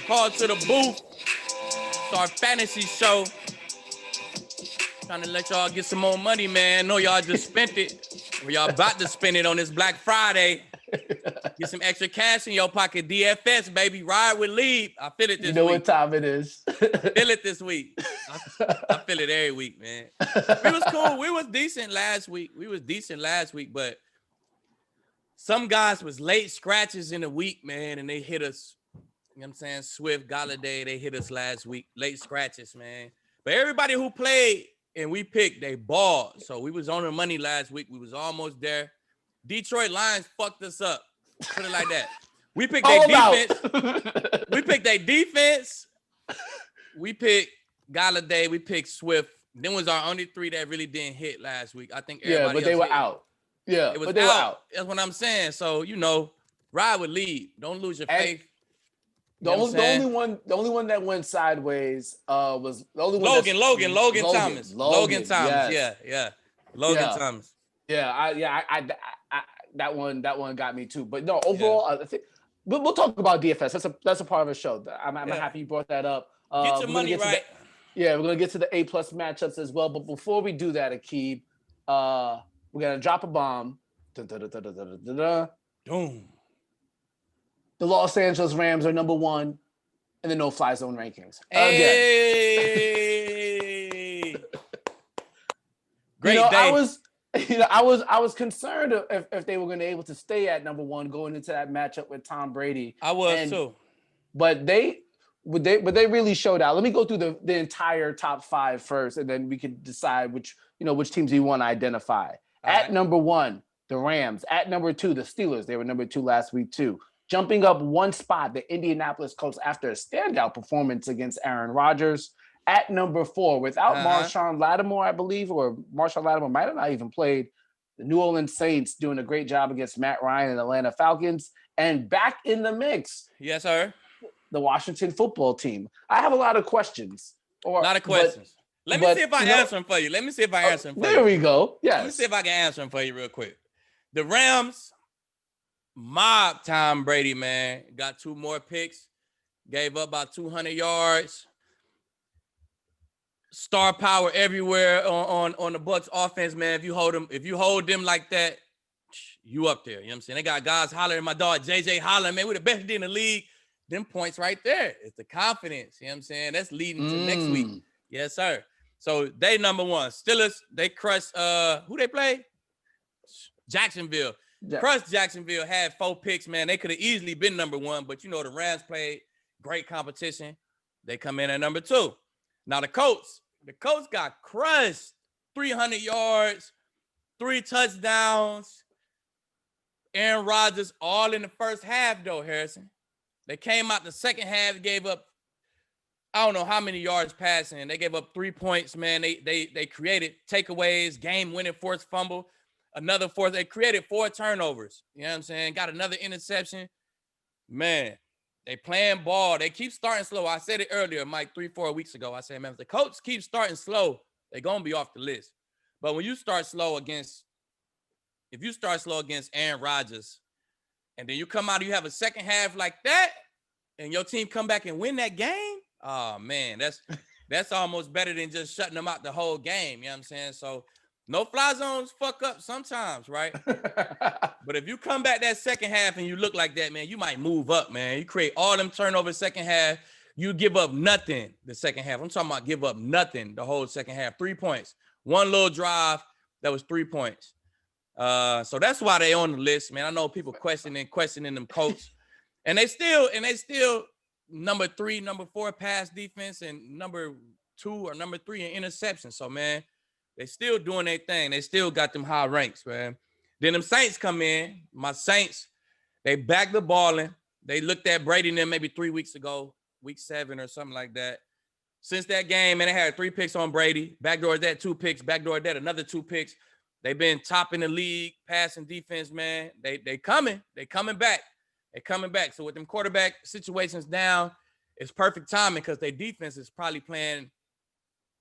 called to the booth. It's our fantasy show. Trying to let y'all get some more money, man. Know y'all just spent it. Or y'all about to spend it on this Black Friday. Get some extra cash in your pocket. DFS, baby. Ride with Lead. I feel it this week. You know what time it is. Feel it this week. I feel it every week, man. We was cool. We was decent last week. But some guys was late scratches in the week, man, and they hit us. You know what I'm saying? Swift, Galladay, they hit us last week. Late scratches, man. But everybody who played and we picked, they balled. So we was on the money last week. We was almost there. Detroit Lions fucked us up. Put it like that. We picked their defense. We picked their defense. We picked Galladay. We picked Swift. Them was our only three that really didn't hit last week. I think everybody but they were out. Yeah, but they were out. That's what I'm saying. So, ride with Lead. Don't lose your faith. The only one that went sideways was the only one. Logan Thomas. Logan Thomas. Yes. Yeah. Logan Thomas. Yeah, that one got me too. But no, overall, I think we'll talk about DFS. That's a part of the show. I'm happy you brought that up. Get your money right. We're gonna get to the A+ matchups as well. But before we do that, Aqib, we're gonna drop a bomb. Boom. The Los Angeles Rams are number 1 in the no-fly zone rankings. Hey! Great day. I was concerned if they were going to be able to stay at number 1 going into that matchup with Tom Brady. I was too. But they really showed out. Let me go through the entire top 5 first, and then we can decide which teams we want to identify. At number 1, the Rams. At number 2, the Steelers. They were number 2 last week too. Jumping up 1 spot, the Indianapolis Colts after a standout performance against Aaron Rodgers. At number 4, without Marshawn Lattimore, I believe, or Marshawn Lattimore might have not even played, the New Orleans Saints doing a great job against Matt Ryan and Atlanta Falcons. And back in the mix. Yes, sir. The Washington football team. I have a lot of questions. A lot of questions. Let me see if I answer them for you. There we go. Yes. Let me see if I can answer them for you real quick. The Rams mob Tom Brady, man. Got 2 more picks. Gave up about 200 yards. Star power everywhere on the Bucs offense, man. If you hold them like that, you up there. You know what I'm saying? They got guys hollering. My dog JJ hollering, man. We're the best in the league. Them points right there. It's the confidence. You know what I'm saying? That's leading to next week. Yes, sir. So they number 1. Steelers, they crushed who they play? Jacksonville. Crushed Jacksonville, had 4 picks, man. They could have easily been number 1, but the Rams played great competition. They come in at number 2. Now the Colts got crushed. 300 yards, 3 touchdowns. Aaron Rodgers all in the first half, though, Harrison. They came out the second half, gave up, I don't know how many yards passing. They gave up 3 points, man. They created takeaways, game-winning forced fumble. Another force. They created 4 turnovers. You know what I'm saying? Got another interception. Man, they playing ball. They keep starting slow. I said it earlier, Mike, 3-4 weeks ago. I said, man, if the Colts keep starting slow, they're going to be off the list. But when you start slow against Aaron Rodgers, and then you come out, you have a second half like that, and your team come back and win that game, oh, man, that's almost better than just shutting them out the whole game. You know what I'm saying? So, no fly zones fuck up sometimes, right? But if you come back that second half and you look like that, man, you might move up, man. You create all them turnovers second half. You give up nothing the second half. I'm talking about give up nothing the whole second half. 3 points. 1 little drive, that was 3 points. So that's why they on the list, man. I know people questioning them Colts. And they still number 3, number 4 pass defense and number 2 or number 3 in interception. So, man, they still doing their thing. They still got them high ranks, man. Then them Saints come in. My Saints, they back the balling. They looked at Brady and them maybe 3 weeks ago, week 7 or something like that. Since that game, man, they had 3 picks on Brady. Backdoor that, 2 picks. Backdoor that, another 2 picks. They've been top in the league, passing defense, man. They coming. They coming back. They coming back. So with them quarterback situations down, it's perfect timing because their defense is probably playing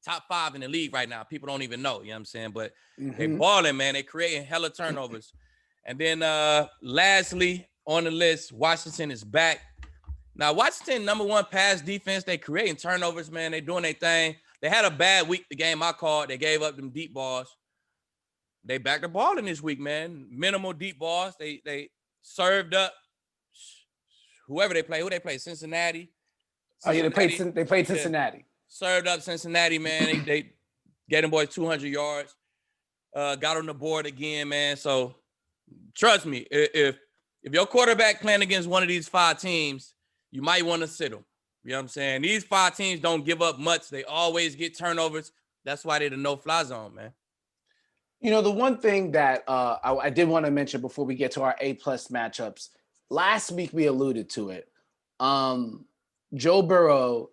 top 5 in the league right now. People don't even know, you know what I'm saying? But they balling, man. They creating hella turnovers. And then lastly on the list, Washington is back. Now, Washington, number one pass defense. They creating turnovers, man. They doing their thing. They had a bad week, the game I called. They gave up them deep balls. They backed the ball in this week, man. Minimal deep balls. They served up whoever they play. Who they play? Cincinnati. Oh yeah, they played Cincinnati. Yeah. Served up Cincinnati, man. They gave them boys 200 yards. Got on the board again, man. So trust me, if your quarterback playing against one of these 5 teams, you might want to sit them. You know what I'm saying? These 5 teams don't give up much. They always get turnovers. That's why they're the no-fly zone, man. You know, the one thing that I did want to mention before we get to our A+ matchups, last week we alluded to it. Joe Burrow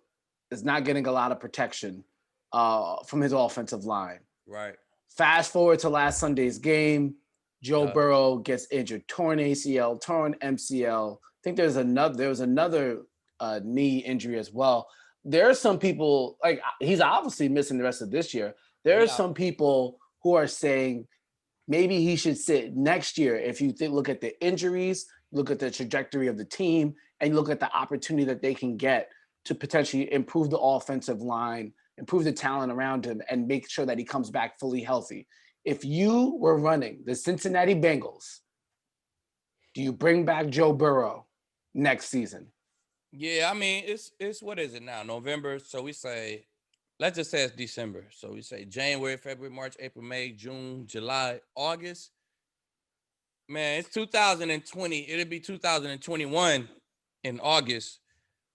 is not getting a lot of protection from his offensive line. Right. Fast forward to last Sunday's game, Joe Burrow gets injured, torn ACL, torn MCL. I think there was another knee injury as well. There are some people, like, he's obviously missing the rest of this year. There are some people who are saying maybe he should sit next year. If you look at the injuries, look at the trajectory of the team, and look at the opportunity that they can get to potentially improve the offensive line, improve the talent around him, and make sure that he comes back fully healthy. If you were running the Cincinnati Bengals, do you bring back Joe Burrow next season? Yeah, I mean, it's what is it now? November. So we say, let's just say it's December. So we say January, February, March, April, May, June, July, August. Man, it's 2020. It'll be 2021 in August.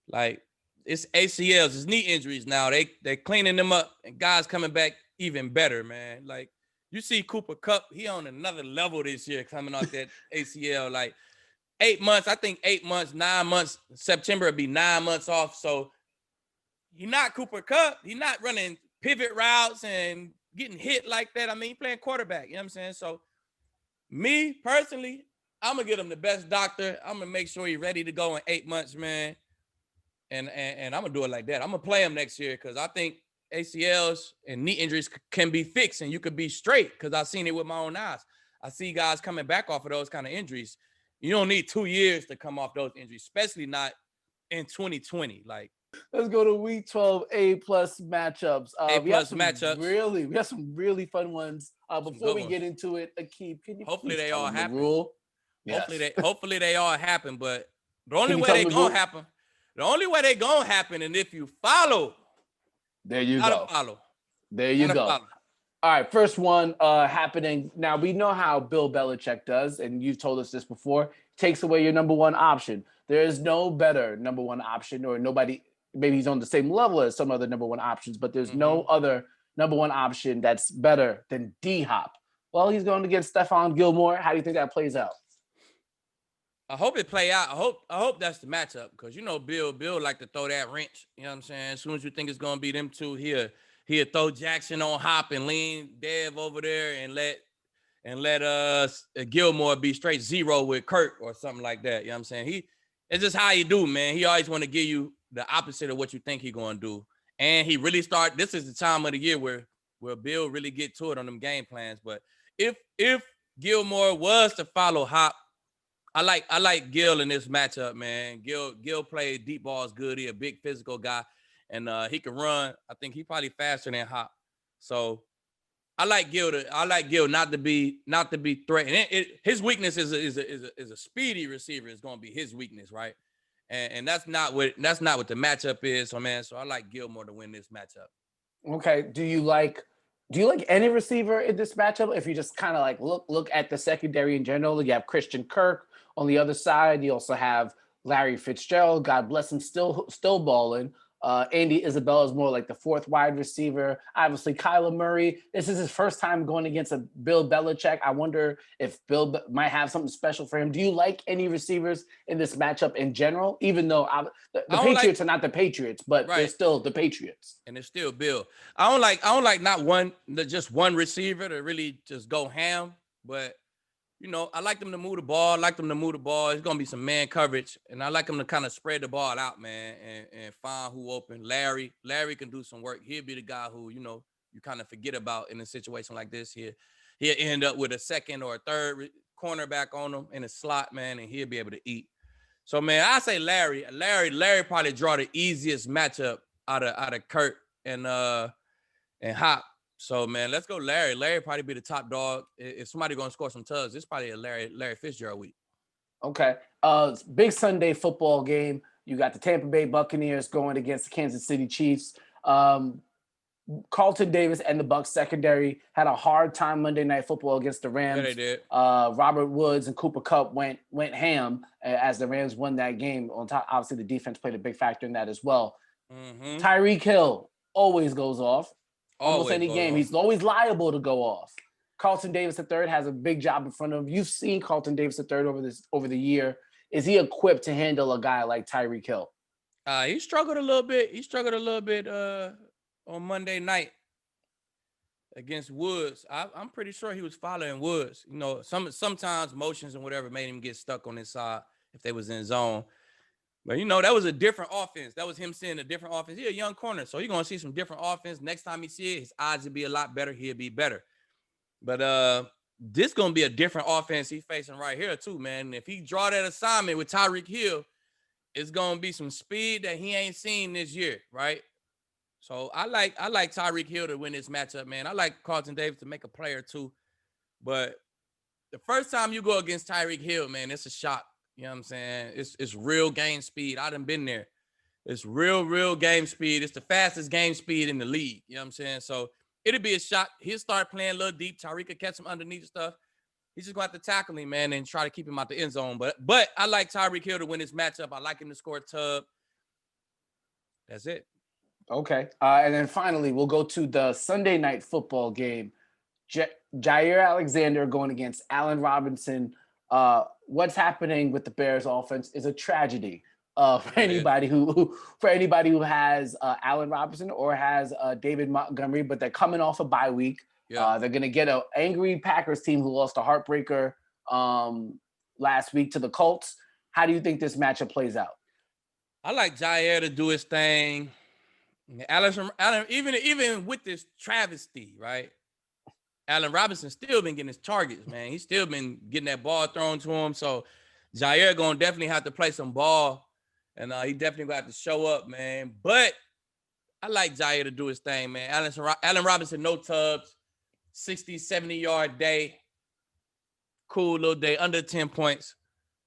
Like, it's ACLs, it's knee injuries now. They cleaning them up, and guys coming back even better, man. Like, you see Cooper Kupp, he on another level this year coming off that ACL. Like, 8 months, I think 8 months, 9 months. September will be 9 months off. So he's not Cooper Kupp. He's not running pivot routes and getting hit like that. I mean, he's playing quarterback. You know what I'm saying? So me personally, I'm going to get him the best doctor. I'm going to make sure he's ready to go in 8 months, man. And I'm going to do it like that. I'm going to play him next year because I think ACLs and knee injuries can be fixed and you could be straight because I've seen it with my own eyes. I see guys coming back off of those kind of injuries. You don't need 2 years to come off those injuries, especially not in 2020. Like, let's go to Week 12 A+ matchups. We have some really fun ones. Before we get into it, Aqib, can you hopefully they all happen. Yes. Hopefully they all happen. But the only way they gonna happen, and if you follow, there you go. There you go. All right, first one happening. Now, we know how Bill Belichick does, and you've told us this before, takes away your number one option. There is no better number one option, or nobody, maybe he's on the same level as some other number one options, but there's no other number one option that's better than D-Hop. Well, he's going against Stephon Gilmore. How do you think that plays out? I hope it play out. I hope that's the matchup because, you know, Bill like to throw that wrench. You know what I'm saying? As soon as you think it's going to be them two here, he'll throw Jackson on Hop and lean Dev over there and let Gilmore be straight zero with Kurt or something like that. You know what I'm saying? It's just how he do, man. He always want to give you the opposite of what you think he going to do. And he really this is the time of the year where Bill really get to it on them game plans. But if Gilmore was to follow Hop, I like Gil in this matchup, man. Gil played deep balls good. He a big physical guy, and he can run. I think he probably faster than Hop. So I like Gil not to be threatened. His weakness is a speedy receiver. Is going to be his weakness, right? And that's not what the matchup is. So man, I like Gilmore to win this matchup. Okay. Do you like any receiver in this matchup? If you just kind of like look at the secondary in general, you have Christian Kirk on the other side. You also have Larry Fitzgerald. God bless him, still balling. Andy Isabella is more like the fourth wide receiver. Obviously, Kyler Murray. This is his first time going against a Bill Belichick. I wonder if Bill might have something special for him. Do you like any receivers in this matchup in general? Even though the Patriots are not the Patriots, but they're still the Patriots. And it's still Bill. I don't like not just one receiver to really just go ham, but you know, I like them to move the ball. It's going to be some man coverage. And I like them to kind of spread the ball out, man, and find who open. Larry can do some work. He'll be the guy who, you know, you kind of forget about in a situation like this. He'll end up with a second or a third cornerback on him in a slot, man, and he'll be able to eat. So man, I say Larry. Larry probably draw the easiest matchup out of Kurt and Hop. So man, let's go Larry. Larry probably be the top dog. If somebody gonna score some tugs, it's probably a Larry Fitzgerald week. Okay. Big Sunday football game. You got the Tampa Bay Buccaneers going against the Kansas City Chiefs. Carlton Davis and the Bucs secondary had a hard time Monday Night Football against the Rams. Yeah, they did. Robert Woods and Cooper Kupp went ham as the Rams won that game. On top, obviously, the defense played a big factor in that as well. Mm-hmm. Tyreek Hill always goes off. Almost Always any game. He's always liable to go off. Carlton Davis III has a big job in front of him. You've seen Carlton Davis III over the year. Is he equipped to handle a guy like Tyreek Hill? He struggled a little bit. On Monday night against Woods. I'm pretty sure he was following Woods. You know, sometimes motions and whatever made him get stuck on his side if they was in zone. But, you know, that was a different offense. That was him seeing a different offense. He's a young corner, so you're going to see some different offense. Next time he see it, his odds will be a lot better. He'll be better. But this going to be a different offense he's facing right here too, man. If he draw that assignment with Tyreek Hill, it's going to be some speed that he ain't seen this year, right? So I like Tyreek Hill to win this matchup, man. I like Carlton Davis to make a play or two. But the first time you go against Tyreek Hill, man, it's a shock. You know what I'm saying? It's real game speed. I done been there. It's real game speed. It's the fastest game speed in the league. You know what I'm saying? So it'll be a shock. He'll start playing a little deep. Tyreek will catch him underneath stuff. He's just going to have to tackle him, man, and try to keep him out the end zone. But I like Tyreek Hill to win this matchup. I like him to score a tub. That's it. Okay. And then finally, we'll go to the Sunday Night Football game. Jair Alexander going against Allen Robinson. What's happening with the Bears offense is a tragedy for anybody who has Allen Robinson or has David Montgomery, but they're coming off a bye week. Yeah. They're going to get an angry Packers team who lost a heartbreaker last week to the Colts. How do you think this matchup plays out? I like Jair to do his thing. Allen, even with this travesty, right? Allen Robinson still been getting his targets, man. He's still been getting that ball thrown to him. So Jair gonna definitely have to play some ball, and he definitely gonna have to show up, man. But I like Jair to do his thing, man. Allen Robinson, no tubs, 60, 70-yard day, cool little day, under 10 points.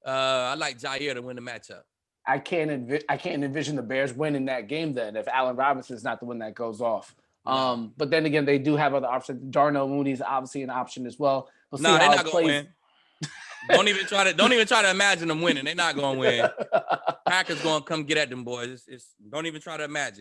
I like Jair to win the matchup. I can't envision the Bears winning that game then if Allen Robinson is not the one that goes off. But then again, they do have other options. Darnell Mooney's obviously an option as well. No, they're not gonna win. Don't even try to imagine them winning. They're not gonna win. Packers gonna come get at them boys. Don't even try to imagine it.